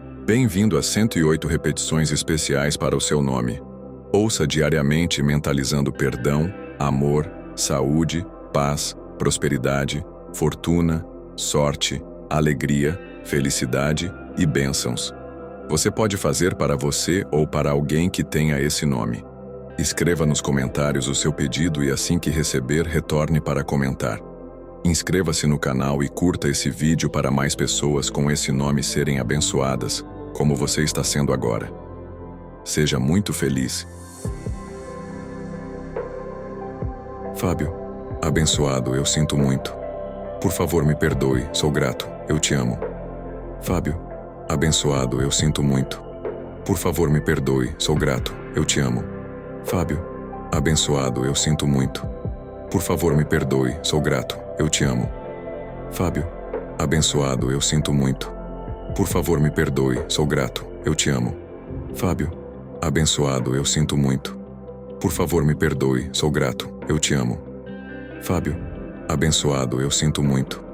Bem-vindo a 108 repetições especiais para o seu nome. Ouça diariamente mentalizando perdão, amor, saúde, paz, prosperidade, fortuna, sorte, alegria, felicidade e bênçãos. Você pode fazer para você ou para alguém que tenha esse nome. Escreva nos comentários o seu pedido e assim que receber, retorne para comentar. Inscreva-se no canal e curta esse vídeo para mais pessoas com esse nome serem abençoadas, como você está sendo agora. Seja muito feliz. Fábio, abençoado, eu sinto muito. Por favor, me perdoe, sou grato, eu te amo. Fábio, abençoado, eu sinto muito. Por favor, me perdoe, sou grato, eu te amo. Fábio, abençoado, eu sinto muito. Por favor, me perdoe, sou grato, eu te amo. Fábio, abençoado, eu sinto muito. Por favor, me perdoe, sou grato, eu te amo. Fábio, abençoado, eu sinto muito. Por favor, me perdoe, sou grato, eu te amo. Fábio, abençoado, eu sinto muito.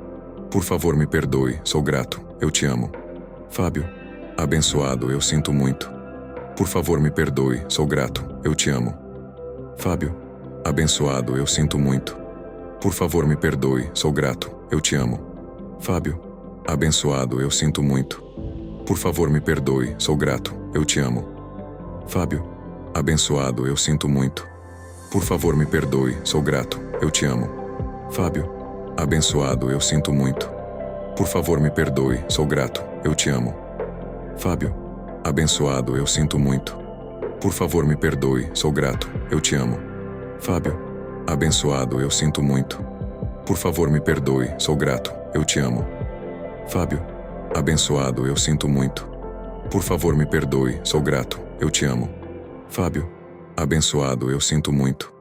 Por favor, me perdoe, sou grato, eu te amo. Fábio, abençoado, eu sinto muito. Por favor, me perdoe, sou grato, eu te amo. Fábio, abençoado, eu sinto muito. Por favor, me perdoe, sou grato, eu te amo. Fábio, abençoado, eu sinto muito. Por favor, me perdoe, sou grato, eu te amo. Fábio, abençoado, eu sinto muito. Por favor, me perdoe, sou grato, eu te amo. Fábio, abençoado, eu sinto muito. Por favor, me perdoe, sou grato, eu te amo. Fábio, abençoado, eu sinto muito. Por favor, me perdoe, sou grato, eu te amo. Fábio, abençoado, eu sinto muito. Por favor, me perdoe, sou grato, eu te amo. Fábio, abençoado, eu sinto muito. Por favor, me perdoe, sou grato, eu te amo. Fábio, abençoado, eu sinto muito. Por favor, me perdoe, sou grato, eu te amo. Fábio, abençoado, eu sinto muito.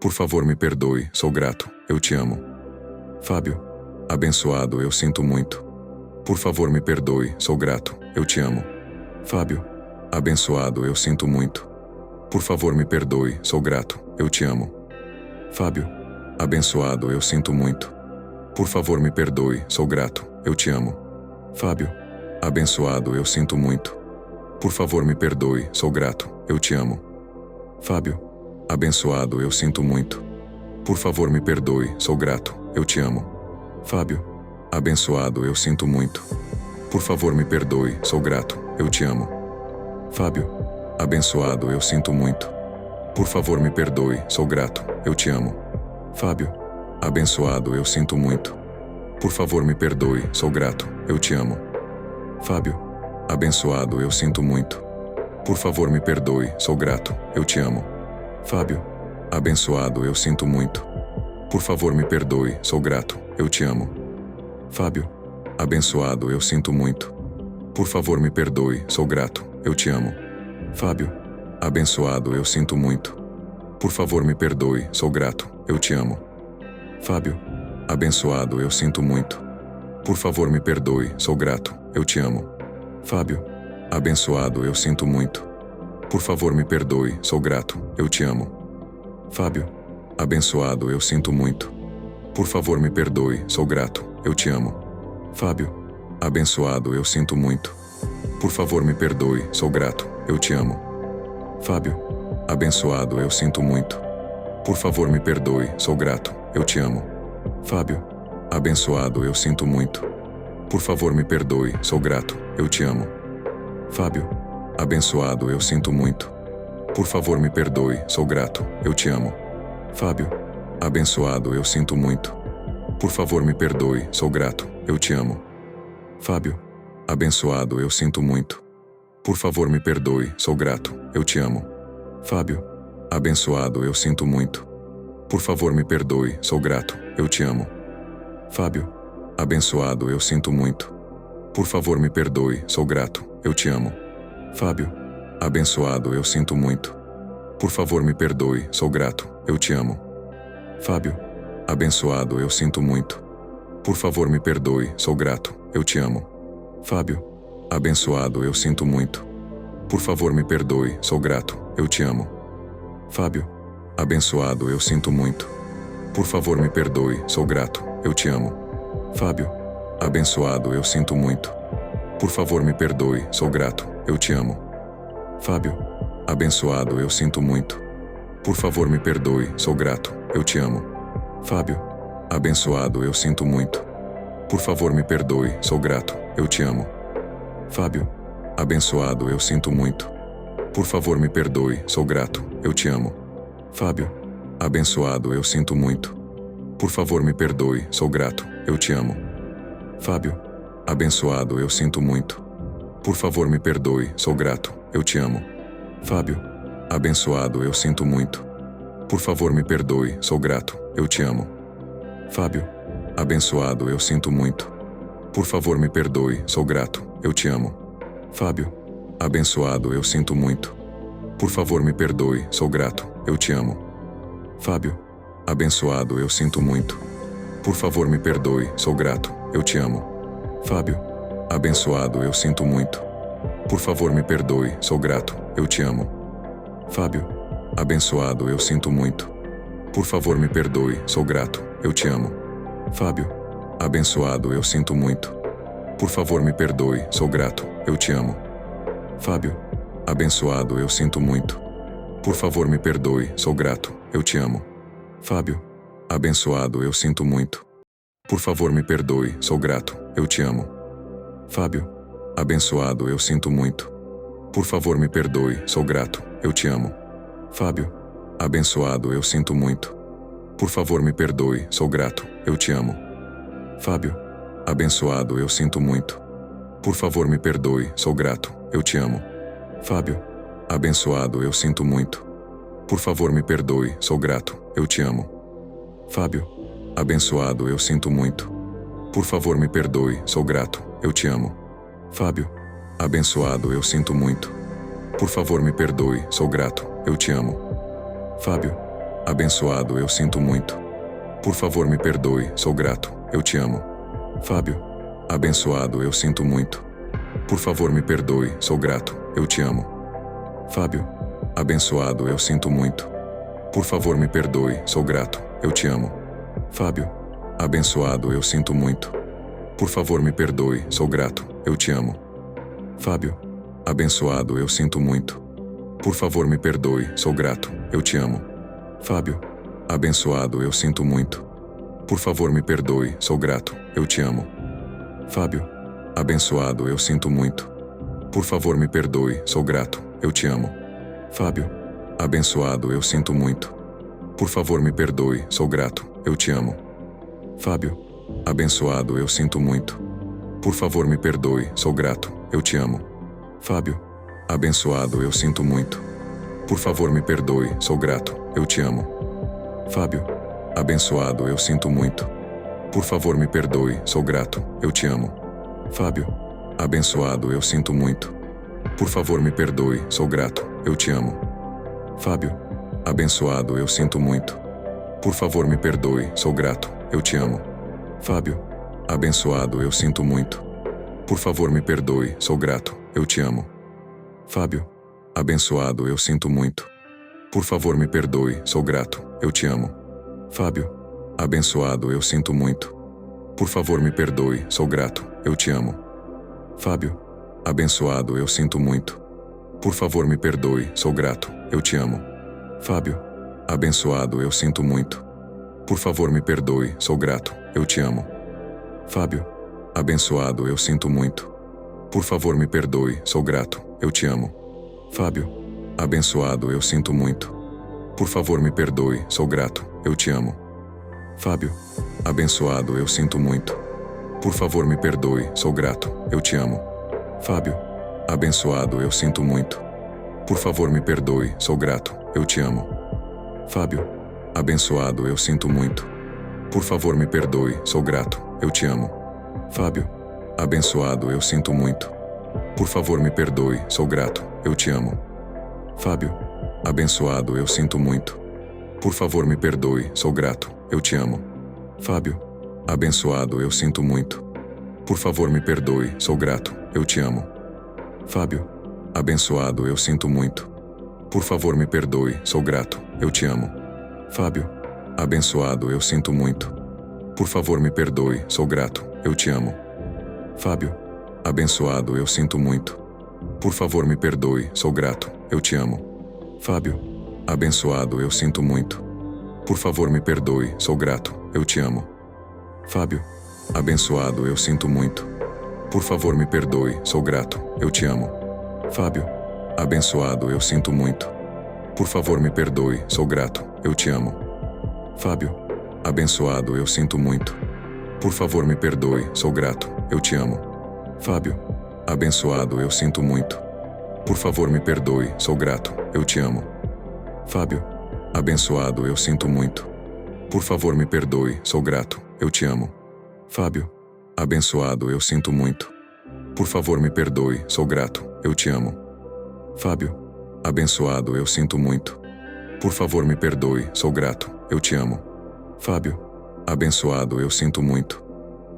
Por favor, me perdoe, sou grato, eu te amo. Fábio, abençoado, eu sinto muito. Por favor, me perdoe, sou grato, eu te amo. Fábio, abençoado, eu sinto muito. Por favor, me perdoe, sou grato, eu te amo. Fábio, abençoado, eu sinto muito. Por favor, me perdoe, sou grato, eu te amo. Fábio, abençoado, eu sinto muito. Por favor, me perdoe, sou grato, eu te amo. Fábio, abençoado, eu sinto muito. Por favor, me perdoe, sou grato, eu te amo. Fábio, abençoado, eu sinto muito. Por favor, me perdoe, sou grato, eu te amo. Fábio, abençoado, eu sinto muito. Por favor, me perdoe, sou grato, eu te amo. Fábio, abençoado, eu sinto muito. Por favor, me perdoe, sou grato, eu te amo. Fábio, abençoado, eu sinto muito. Por favor, me perdoe, sou grato, eu te amo. Fábio, abençoado, eu sinto muito. Por favor, me perdoe, sou grato, eu te amo. Fábio, abençoado, eu sinto muito. Por favor, me perdoe, sou grato, eu te amo. Fábio, abençoado, eu sinto muito. Por favor, me perdoe, sou grato, eu te amo. Fábio, abençoado, eu sinto muito. Por favor, me perdoe, sou grato, eu te amo. Fábio, abençoado, eu sinto muito. Por favor, me perdoe, sou grato, eu te amo. Fábio, abençoado, eu sinto muito. Por favor, me perdoe, sou grato, eu te amo. Fábio, abençoado, eu sinto muito. Por favor, me perdoe, sou grato, eu te amo. Fábio, abençoado, eu sinto muito. Por favor, me perdoe, sou grato, eu te amo. Fábio, abençoado, eu sinto muito. Por favor, me perdoe, sou grato, eu te amo. Fábio, abençoado, eu sinto muito. Por favor, me perdoe, sou grato, eu te amo. Fábio, abençoado, eu sinto muito. Por favor, me perdoe, sou grato, eu te amo. Fábio, abençoado, eu sinto muito. Por favor, me perdoe, sou grato, eu te amo. Fábio, abençoado, eu sinto muito. Por favor, me perdoe, sou grato, eu te amo. Fábio, abençoado, eu sinto muito. Por favor, me perdoe, sou grato, eu te amo. Fábio, abençoado, eu sinto muito. Por favor, me perdoe, sou grato, eu te amo. Fábio, abençoado, eu sinto muito. Por favor, me perdoe, sou grato, eu te amo. Fábio, abençoado, eu sinto muito. Por favor, me perdoe, sou grato, eu te amo. Fábio, abençoado, eu sinto muito. Por favor, me perdoe, sou grato, eu te amo. Fábio, abençoado, eu sinto muito. Por favor, me perdoe, sou grato, eu te amo. Fábio, abençoado, eu sinto muito. Por favor, me perdoe, sou grato, eu te amo. Fábio, abençoado, eu sinto muito. Por favor, me perdoe, sou grato, eu te amo. Fábio, abençoado, eu sinto muito. Por favor, me perdoe, sou grato, eu te amo. Fábio, abençoado, eu sinto muito. Por favor, me perdoe, sou grato, eu te amo. Fábio, abençoado, eu sinto muito. Por favor, me perdoe, sou grato, eu te amo. Fábio, abençoado, eu sinto muito. Por favor, me perdoe, sou grato, eu te amo. Fábio, abençoado, eu sinto muito. Por favor, me perdoe, sou grato, eu te amo. Fábio, abençoado, eu sinto muito. Por favor, me perdoe, sou grato, eu te amo. Fábio, abençoado, eu sinto muito. Por favor, me perdoe, sou grato, eu te amo. Fábio, abençoado, eu sinto muito. Por favor, me perdoe, sou grato, eu te amo. Fábio, abençoado, eu sinto muito. Por favor, me perdoe, sou grato, eu te amo. Fábio, abençoado, eu sinto muito. Por favor, me perdoe, sou grato, eu te amo. Fábio, abençoado, eu sinto muito. Por favor, me perdoe, sou grato, eu te amo. Fábio, abençoado, eu sinto muito. Por favor, me perdoe, sou grato, eu te amo. Fábio, abençoado, eu sinto muito. Por favor, me perdoe, sou grato, eu te amo. Fábio, abençoado, eu sinto muito. Por favor, me perdoe, sou grato, eu te amo. Fábio, abençoado, eu sinto muito. Por favor, me perdoe, sou grato, eu te amo. Fábio, abençoado, eu sinto muito. Por favor, me perdoe, sou grato, eu te amo. Fábio, abençoado, eu sinto muito. Por favor, me perdoe, sou grato, eu te amo. Fábio, abençoado, eu sinto muito. Por favor, me perdoe, sou grato, eu te amo. Fábio, abençoado, eu sinto muito. Por favor, me perdoe, sou grato, eu te amo. Fábio, abençoado, eu sinto muito. Por favor, me perdoe, sou grato, eu te amo. Fábio, abençoado, eu sinto muito. Por favor, me perdoe, sou grato, eu te amo. Fábio, abençoado, eu sinto muito. Por favor, me perdoe, sou grato, eu te amo. Fábio, abençoado, eu sinto muito. Por favor, me perdoe, sou grato, eu te amo. Fábio, abençoado, eu sinto muito. Por favor, me perdoe, sou grato, eu te amo. Fábio, abençoado, eu sinto muito. Por favor, me perdoe, sou grato, eu te amo. Fábio, abençoado, eu sinto muito. Por favor, me perdoe, sou grato, eu te amo. Fábio, abençoado, eu sinto muito. Por favor, me perdoe, sou grato, eu te amo. Fábio, abençoado, eu sinto muito. Por favor, me perdoe, sou grato, eu te amo. Fábio, abençoado, eu sinto muito. Por favor, me perdoe, sou grato, eu te amo. Fábio, abençoado, eu sinto muito. Por favor, me perdoe, sou grato, eu te amo. Fábio, abençoado, eu sinto muito. Por favor, me perdoe, sou grato, eu te amo. Fábio, abençoado, eu sinto muito. Por favor, me perdoe, sou grato, eu te amo. Fábio, abençoado, eu sinto muito. Por favor, me perdoe, sou grato, eu te amo. Fábio, abençoado, eu sinto muito. Por favor, me perdoe, sou grato, eu te amo. Fábio, abençoado, eu sinto muito. Por favor, me perdoe, sou grato, eu te amo. Fábio, abençoado, eu sinto muito. Por favor, me perdoe, sou grato, eu te amo. Fábio, abençoado, eu sinto muito. Por favor, me perdoe, sou grato, eu te amo. Fábio, abençoado, eu sinto muito. Por favor, me perdoe, sou grato, eu te amo. Fábio, abençoado, eu sinto muito. Por favor, me perdoe, sou grato, eu te amo. Fábio, abençoado, eu sinto muito. Por favor, me perdoe, sou grato, eu te amo. Fábio, abençoado, eu sinto muito. Por favor, me perdoe, sou grato, eu te amo. Fábio, abençoado, eu sinto muito. Por favor, me perdoe, sou grato, eu te amo. Fábio, abençoado, eu sinto muito. Por favor, me perdoe, sou grato, eu te amo. Fábio, abençoado, eu sinto muito. Por favor, me perdoe, sou grato, eu te amo. Fábio, abençoado, eu sinto muito. Por favor, me perdoe, sou grato, eu te amo. Fábio, Abençoado, eu sinto muito. Por favor, me perdoe, sou grato, eu te amo. Fábio. Abençoado, eu sinto muito. Por favor, me perdoe, sou grato, eu te amo. Fábio. Abençoado, eu sinto muito. Por favor, me perdoe, sou grato, eu te amo. Fábio. Abençoado, eu sinto muito. Por favor, me perdoe, sou grato, eu te amo. Fábio. Abençoado, eu sinto muito. Por favor, me perdoe, sou grato, eu te amo. Fábio. Abençoado, eu sinto muito. Por favor, me perdoe, sou grato, eu te amo. Fábio. Abençoado, eu sinto muito. Por favor, me perdoe, sou grato, eu te amo. Fábio. Abençoado, eu sinto muito. Por favor, me perdoe, sou grato, eu te amo. Fábio. Abençoado, eu sinto muito. Por favor, me perdoe, sou grato, eu te amo. Fábio. Abençoado, eu sinto muito.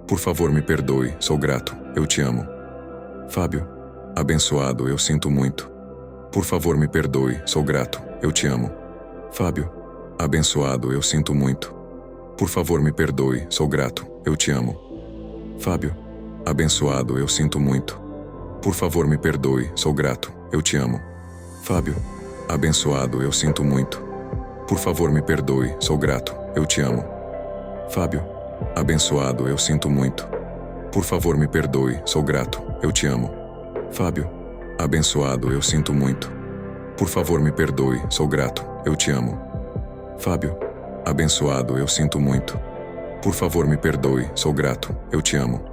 Por favor, me perdoe, sou grato, eu te amo. Fábio. Abençoado, eu sinto muito. Por favor, me perdoe, sou grato, eu te amo. Fábio. Abençoado, eu sinto muito. Por favor, me perdoe, sou grato, eu te amo. Fábio. Abençoado, eu sinto muito. Por favor, me perdoe, sou grato, eu te amo. Fábio. Abençoado, eu sinto muito. Por favor, me perdoe, sou grato, eu te amo. Fábio. Abençoado, eu sinto muito. Por favor, me perdoe, sou grato, eu te amo. Fábio. Abençoado, eu sinto muito. Por favor, me perdoe, sou grato, eu te amo. Fábio. Abençoado, eu sinto muito. Por favor, me perdoe, sou grato, eu te amo.